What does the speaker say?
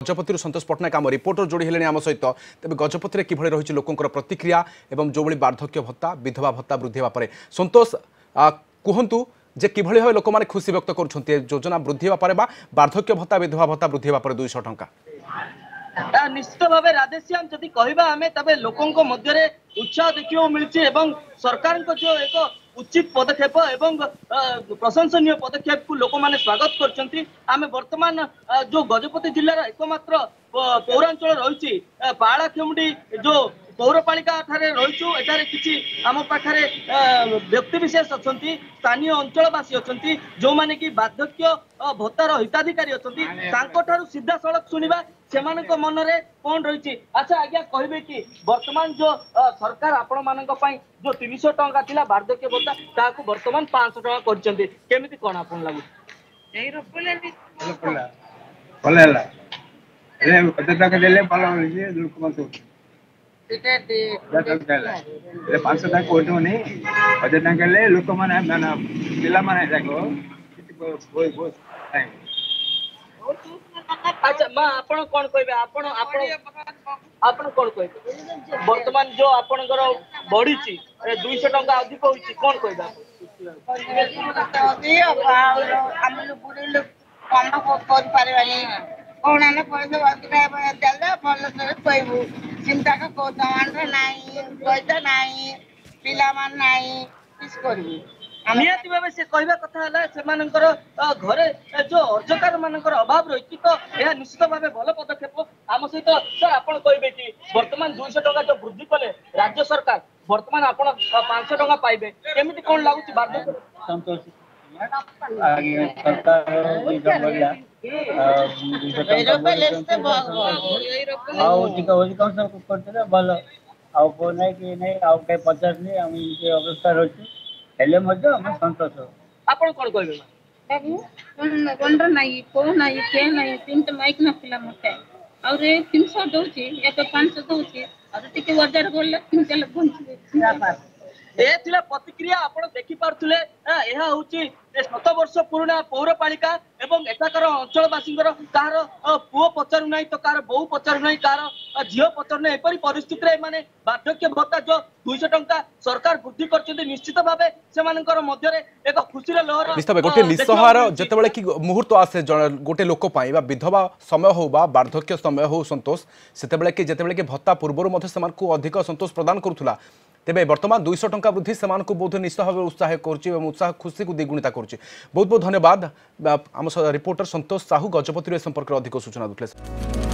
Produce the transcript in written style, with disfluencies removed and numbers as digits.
गजपति संतोष पट्टनायक आम रिपोर्टर जोड़ी हेले आम सहित तेज गजपति कि रही लोकों प्रतिक्रिया और जो वार्धक्य भत्ता विधवा भत्ता वृद्धि होगा संतोष कहतु जे कि भाव लोक मैंने खुशी व्यक्त कर योजना वृद्धि होगा वार्धक्य भत्ता विधवा भत्ता वृद्धि होगा 200 टंका निश्चित भाव राधेश्याम जदि कहवा आम तबे लोकों मध्य उत्साह देखा मिली सरकार जो एक उचित पदक्षेप एवं प्रशंसनीय पदक्षेप को लोक मैंने स्वागत कर वर्तमान जो गजपति जिलार एकमात्र पौरांचल रही पाड़ाखेमुंडी जो पौरपालिका रहीचु एटारे किछि आम पाखरे व्यक्ति विशेष अच्छा स्थानीय अंचलवासी अच्छा जो माने कि वार्धक्य भत्तार हिताधिकारी अच्छा सीधा सड़क शुणा से मन में कौन रही। अच्छा आज्ञा कहे कि वर्तमान जो सरकार आपण मान जो 300 टंका थिला वार्धक्य भत्ता ताकू वर्तमान 500 टंका करछन्ती केमिति कोन आपन लागु एई रपले भले ए पता का देले पाला होई लोक मत ये 500 टका कोटो नहीं 1000 टका ले लोक माने पिला माने जाको बहुत टाइम। अच्छा मां आपण कोन कहबे आपण कोन कहबे वर्तमान जो आपनकर बढ़ी 200 टका अधिक होई कोन कहबे हम लोग बुढ़े लोग काम कर पारे कौन आने पैसा देले भल से कहबू चिंता का को दमान नहीं पैसा नहीं पिला मान नहीं किस करबू निहाती भाव से कहवा कथा घरे जो अर्जकार मान अभाव रही तो यह निश्चित भाव भल पदक्षेप आम सहित सर आप कहे कि वर्तमान 200 टका जो वृद्धि कले राज्य सरकार वर्तमान आप 500 टका पाइबे केमिति कौन लगुच बार्धक्य संतोष सरकार भल आउ नहीं कि नहीं आउ कहीं पचास नहीं आम अवस्था रही हेले मध्य हम संतोष आपण कोन कहबे कोन नहीं को नहीं के नहीं तीन माइक नथिला मते और 300 दोची या तो 500 दोची और टिके 1000 गोल 3 लाख पहुंची ए थिला प्रतिक्रिया आपण देखि पारथुले एहा होची 7 वर्ष पुराना पौरपालिका एवं एठाकर अंचलवासींकर कार पुओ पचारु नाही तो कार बहु पचारु नाही कार झियो पचारु नाही एपरि परिस्थिति रे माने वार्धक्य भत्ता जो 200 टंका सरकार वृद्धि करछथि निश्चित भाबे से मानकर मध्य रे एक खुशी रे लहर निश्चित गोटे निस्सहार जेतेबेले कि मुहूर्त आसे गोटे लोक पाई बा विधवा समय हो बा वार्धक्य समय हो संतोष सेतेबेले कि जेतेबेले कि भत्ता पूर्व मध्य समान को अधिक संतोष प्रदान करूथुला तेबे वर्तमान 200 टंका वृद्धि सेमान को बहुत निश्चित भाव उत्साह कर उत्साह खुशी को द्विगुणिता कर बहुत बहुत धन्यवाद आम रिपोर्टर संतोष साहू गजपति संपर्क अधिक सूचना देते।